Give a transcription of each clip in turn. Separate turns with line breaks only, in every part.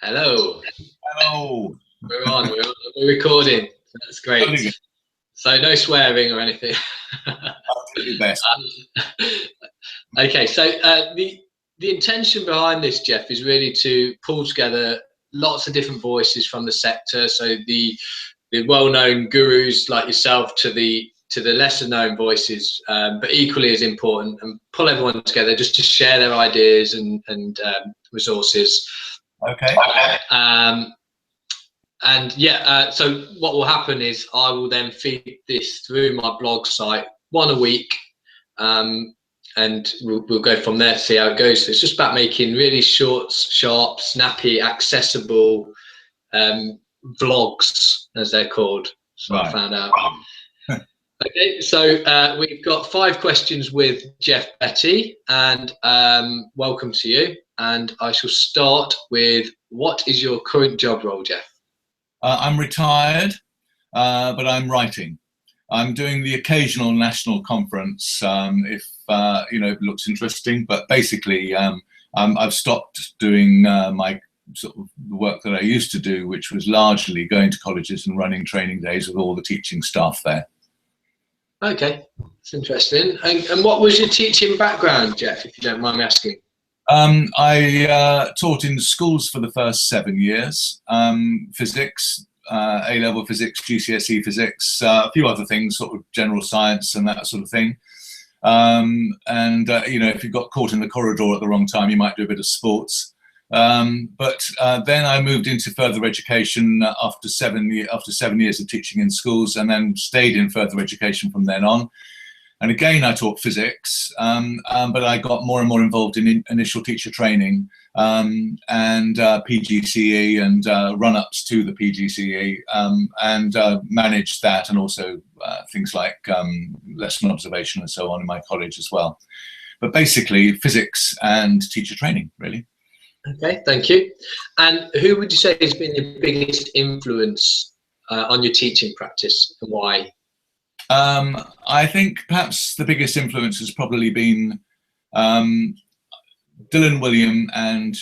Hello.
Hello.
We're recording. That's great. So no swearing or anything.
I'll do your best.
Okay, so the intention behind this, Geoff, is really to pull together lots of different voices from the sector. So the well-known gurus like yourself to the lesser-known voices, but equally as important, and pull everyone together just to share their ideas and resources.
Okay.
So what will happen is I will then feed this through my blog site one a week, and we'll go from there to see how it goes. So it's just about making really short, sharp, snappy, accessible vlogs, as they're called. So right. I found out. Okay, so we've got 5 questions with Geoff Petty, and welcome to you. And I shall start with, what is your current job role, Geoff?
I'm retired, but I'm writing. I'm doing the occasional national conference, if it looks interesting. But basically, I've stopped doing my sort of work that I used to do, which was largely going to colleges and running training days with all the teaching staff there.
Okay, that's interesting. And what was your teaching background, Geoff, if you don't mind me asking?
I taught in schools for the first 7 years, physics, A-level physics, GCSE physics, a few other things, sort of general science and that sort of thing. If you got caught in the corridor at the wrong time, you might do a bit of sports. But then I moved into further education after 7 years of teaching in schools, and then stayed in further education from then on. And again, I taught physics, but I got more and more involved in initial teacher training and PGCE and run-ups to the PGCE, and managed that, and also things like lesson observation and so on in my college as well. But basically, physics and teacher training, really.
Okay, thank you. And who would you say has been the biggest influence on your teaching practice, and why?
I think perhaps the biggest influence has probably been Dylan William and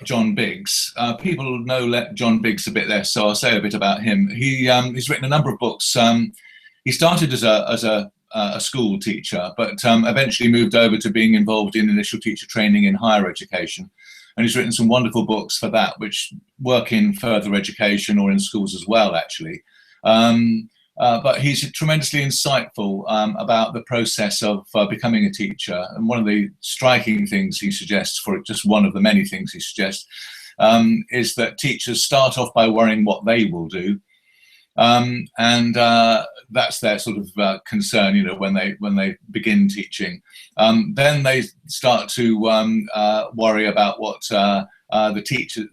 John Biggs. People know John Biggs a bit less, so I'll say a bit about him. He's written a number of books. He started as a school teacher, but eventually moved over to being involved in initial teacher training in higher education. And he's written some wonderful books for that, which work in further education or in schools as well, actually. But he's tremendously insightful about the process of becoming a teacher. And one of the striking things he suggests, for just one of the many things he suggests, is that teachers start off by worrying what they will do. That's their sort of concern, when they begin teaching. Then they start to worry about what the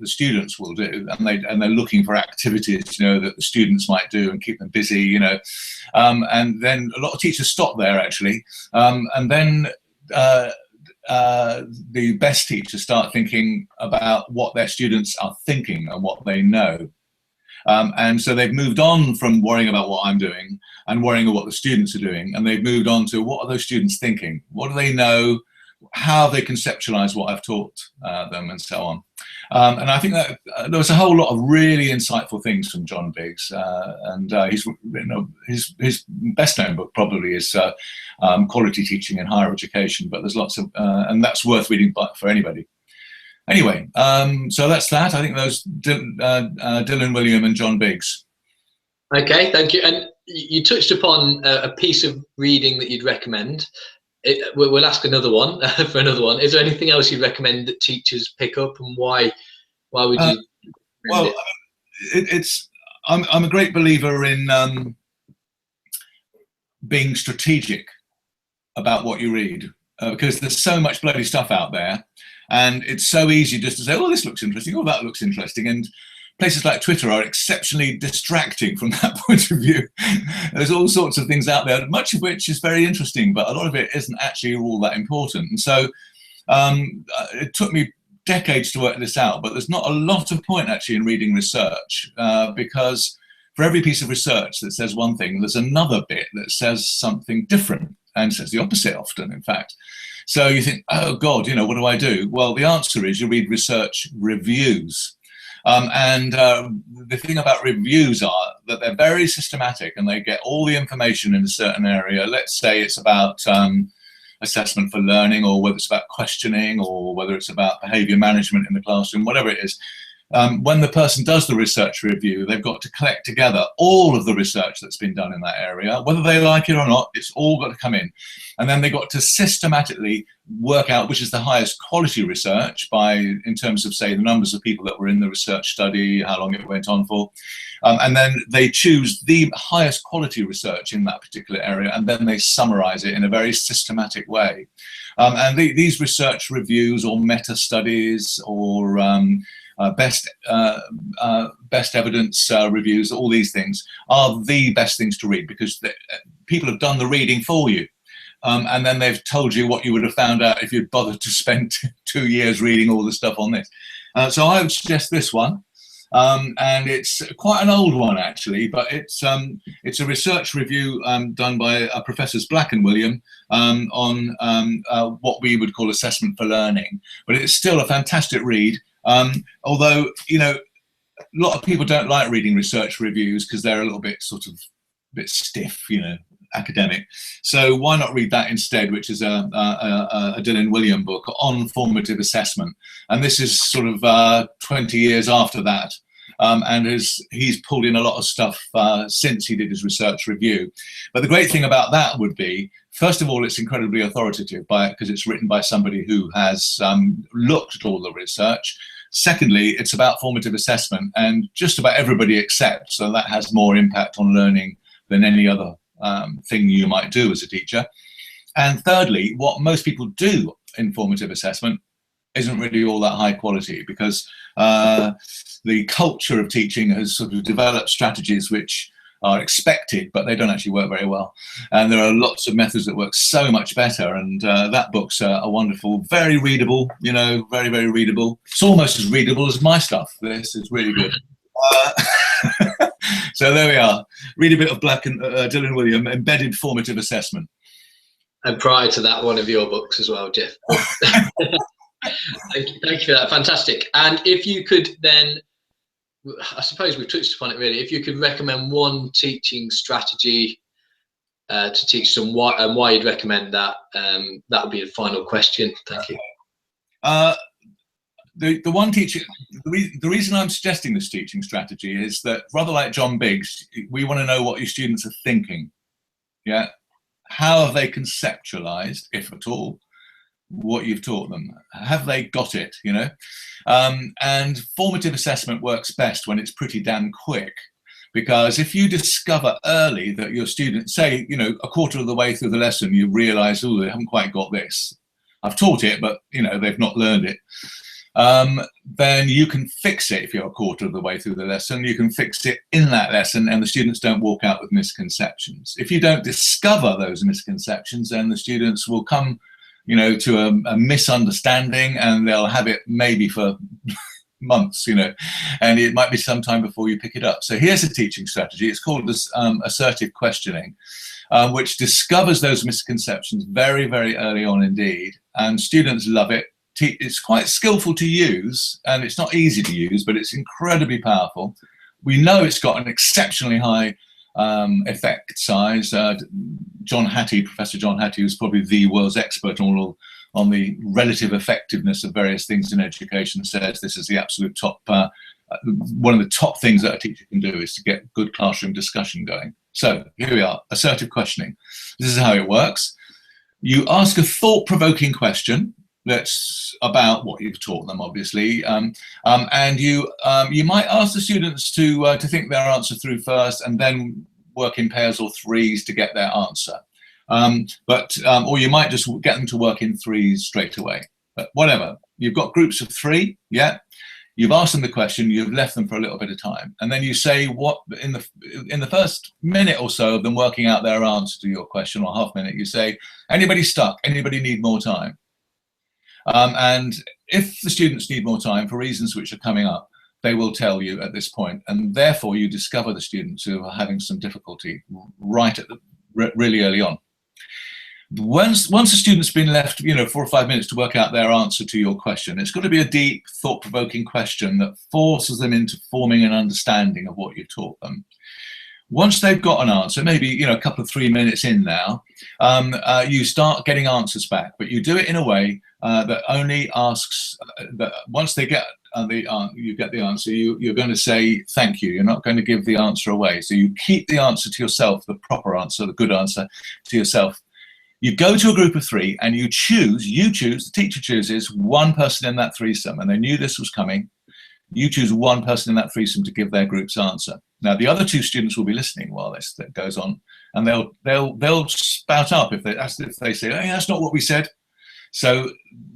students will do, and they're looking for activities, that the students might do and keep them busy, and then a lot of teachers stop there, actually, and then the best teachers start thinking about what their students are thinking and what they know. And so they've moved on from worrying about what I'm doing and worrying about what the students are doing, and they've moved on to what are those students thinking, what do they know, how they conceptualize what I've taught them, and so on. And I think that there was a whole lot of really insightful things from John Biggs, and he's written his best known book probably is Quality Teaching in Higher Education, but there's lots of, and that's worth reading for anybody. Anyway, so that's that. I think those Dylan William and John Biggs.
Okay, thank you. And you touched upon a piece of reading that you'd recommend. We'll ask another one for another one. Is there anything else you'd recommend that teachers pick up, and why would you?
Well, I'm a great believer in being strategic about what you read, because there's so much bloody stuff out there. And it's so easy just to say, oh, this looks interesting, oh, that looks interesting. And places like Twitter are exceptionally distracting from that point of view. There's all sorts of things out there, much of which is very interesting, but a lot of it isn't actually all that important. And so it took me decades to work this out, but there's not a lot of point actually in reading research, because for every piece of research that says one thing, there's another bit that says something different and says the opposite often, in fact. So you think, oh God, what do I do? Well, the answer is you read research reviews. The thing about reviews are that they're very systematic, and they get all the information in a certain area. Let's say it's about assessment for learning, or whether it's about questioning, or whether it's about behavior management in the classroom, whatever it is. When the person does the research review, they've got to collect together all of the research that's been done in that area. Whether they like it or not, it's all got to come in. And then they've got to systematically work out which is the highest quality research in terms of, say, the numbers of people that were in the research study, how long it went on for. And then they choose the highest quality research in that particular area, and then they summarize it in a very systematic way. These research reviews, or meta studies, or best evidence reviews, all these things are the best things to read, because people have done the reading for you. And then they've told you what you would have found out if you'd bothered to spend 2 years reading all the stuff on this. So I would suggest this one. And it's quite an old one, actually, but it's a research review done by Professors Black and William on what we would call assessment for learning. But it's still a fantastic read. Although, you know, a lot of people don't like reading research reviews because they're a little bit bit stiff, you know, academic. So why not read that instead, which is a Dylan William book on formative assessment. And this is sort of 20 years after that. And he's pulled in a lot of stuff since he did his research review. But the great thing about that would be, first of all, it's incredibly authoritative because it's written by somebody who has looked at all the research. Secondly, it's about formative assessment, and just about everybody accepts, so that has more impact on learning than any other thing you might do as a teacher. And thirdly, what most people do in formative assessment isn't really all that high quality, because the culture of teaching has sort of developed strategies which are expected, but they don't actually work very well. And there are lots of methods that work so much better. And that book's a wonderful, very readable, you know, very, very readable. It's almost as readable as my stuff. This is really good. So there we are. Read a bit of Black and Dylan William, Embedded Formative Assessment.
And prior to that, one of your books as well, Geoff. Thank you for that. Fantastic. And if you could then, I suppose we've touched upon it really, if you could recommend one teaching strategy to teach them, why you'd recommend that, that would be the final question. Thank you.
The one teaching, the reason I'm suggesting this teaching strategy is that, rather like John Biggs, we want to know what your students are thinking. Yeah, how have they conceptualized, if at all, what you've taught them? Have they got it, you know? And formative assessment works best when it's pretty damn quick, because if you discover early that your students, say, you know, a quarter of the way through the lesson, you realize, oh, they haven't quite got this. I've taught it, but, you know, they've not learned it. Then you can fix it. If you're a quarter of the way through the lesson, you can fix it in that lesson, and the students don't walk out with misconceptions. If you don't discover those misconceptions, then the students will come, you know, to a misunderstanding, and they'll have it maybe for months, you know, and it might be some time before you pick it up. So here's a teaching strategy. It's called assertive questioning, which discovers those misconceptions very, very early on indeed, and students love it. It's quite skillful to use, and it's not easy to use, but it's incredibly powerful. We know it's got an exceptionally high effect size. John Hattie, Professor John Hattie, who's probably the world's expert on the relative effectiveness of various things in education, says this is the absolute top, one of the top things that a teacher can do is to get good classroom discussion going. So here we are, assertive questioning. This is how it works. You ask a thought-provoking question that's about what you've taught them, obviously, and you might ask the students to think their answer through first, and then work in pairs or threes to get their answer. Or you might just get them to work in threes straight away. But whatever, you've got groups of three, yeah. You've asked them the question, you've left them for a little bit of time, and then you say what in the first minute or so of them working out their answer to your question, or half minute, you say, anybody stuck? Anybody need more time? And if the students need more time for reasons which are coming up, they will tell you at this point, and therefore you discover the students who are having some difficulty really early on. Once a student's been left, 4 or 5 minutes to work out their answer to your question, it's got to be a deep, thought-provoking question that forces them into forming an understanding of what you've taught them. Once they've got an answer, maybe a couple of 3 minutes in now, you start getting answers back, but you do it in a way that only asks that once they get you get the answer, you're going to say thank you. You're not going to give the answer away. So you keep the answer to yourself, the proper answer, the good answer to yourself. You go to a group of 3 and you choose, the teacher chooses one person in that threesome, and they knew this was coming. You choose one person in that threesome to give their group's answer. Now, the other 2 students will be listening while this goes on, and they'll spout up if they say, "Hey, that's not what we said." So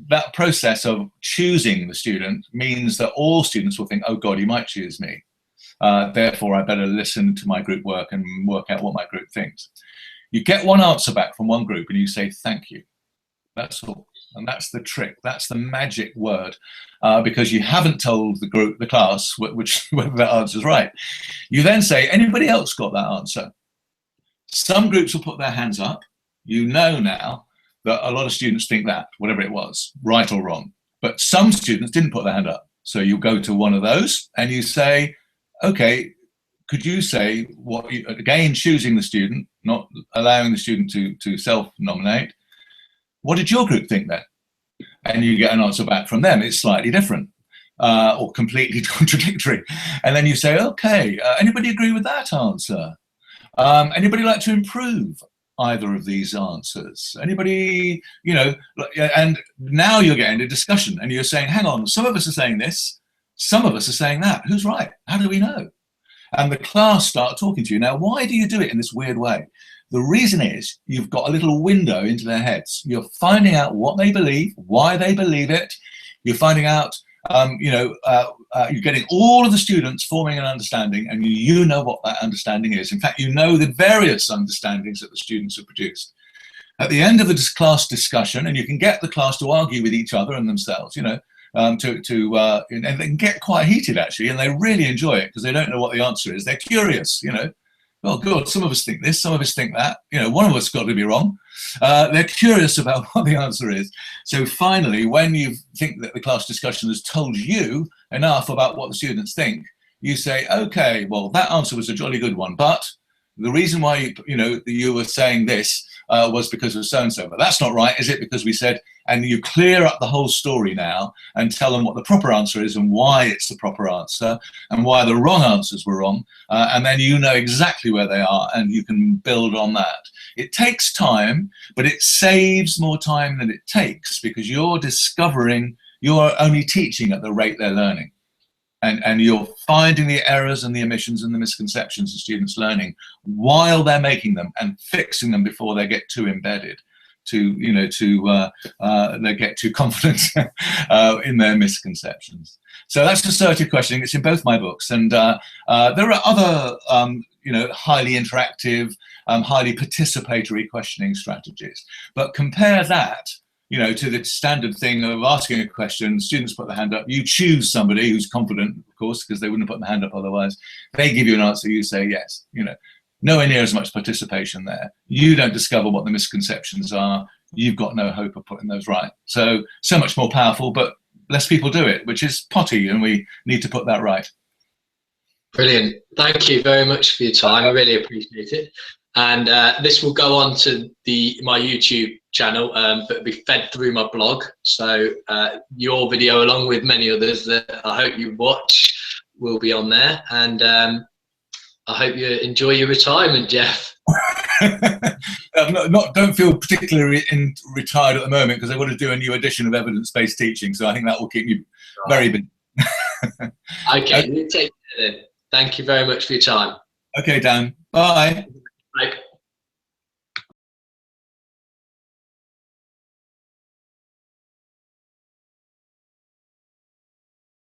that process of choosing the student means that all students will think, "Oh God, he might choose me. Therefore, I better listen to my group work and work out what my group thinks." You get one answer back from one group and you say, "Thank you." That's all. And that's the trick. That's the magic word, because you haven't told the class whether that answer is right. You then say, "Anybody else got that answer?" Some groups will put their hands up. You know now that a lot of students think that, whatever it was, right or wrong. But some students didn't put their hand up. So you go to one of those and you say, "Okay, could you say what you," again, choosing the student, not allowing the student to self-nominate, "What did your group think then?" And you get an answer back from them. It's slightly different or completely contradictory. And then you say, "Okay, anybody agree with that answer? Anybody like to improve either of these answers? Anybody," and now you're getting a discussion and you're saying, "Hang on, some of us are saying this, some of us are saying that. Who's right? How do we know?" And the class start talking to you. Now, why do you do it in this weird way? The reason is you've got a little window into their heads. You're finding out what they believe, why they believe it. You're finding out, you're getting all of the students forming an understanding, and you know what that understanding is. In fact, you know the various understandings that the students have produced. At the end of the class discussion, and you can get the class to argue with each other and themselves, and they can get quite heated actually, and they really enjoy it because they don't know what the answer is. They're curious, "Oh God, some of us think this, some of us think that. One of us got to be wrong." They're curious about what the answer is. So finally, when you think that the class discussion has told you enough about what the students think, you say, "Okay, well, that answer was a jolly good one, but the reason why you were saying this was because of so-and-so, but that's not right, is it? Because we said," and you clear up the whole story now and tell them what the proper answer is and why it's the proper answer and why the wrong answers were wrong. And then you know exactly where they are and you can build on that. It takes time, but it saves more time than it takes because you're only teaching at the rate they're learning. And you're finding the errors and the omissions and the misconceptions of students learning while they're making them and fixing them before they get too embedded, they get too confident in their misconceptions. So that's assertive questioning. It's in both my books, and there are other highly interactive, highly participatory questioning strategies. But compare that to the standard thing of asking a question, students put their hand up, you choose somebody who's confident, of course, because they wouldn't have put their hand up otherwise. They give you an answer, you say yes. Nowhere near as much participation there. You don't discover what the misconceptions are. You've got no hope of putting those right. So much more powerful, but less people do it, which is potty, and we need to put that right.
Brilliant. Thank you very much for your time. I really appreciate it. And this will go on to my YouTube channel, but be fed through my blog. So your video, along with many others that I hope you watch, will be on there. And I hope you enjoy your retirement, Geoff.
Don't feel particularly retired at the moment because I want to do a new edition of evidence-based teaching. So I think that will keep you very busy.
Okay, you take care then. Thank you very much for your time.
Okay, Dan. Bye.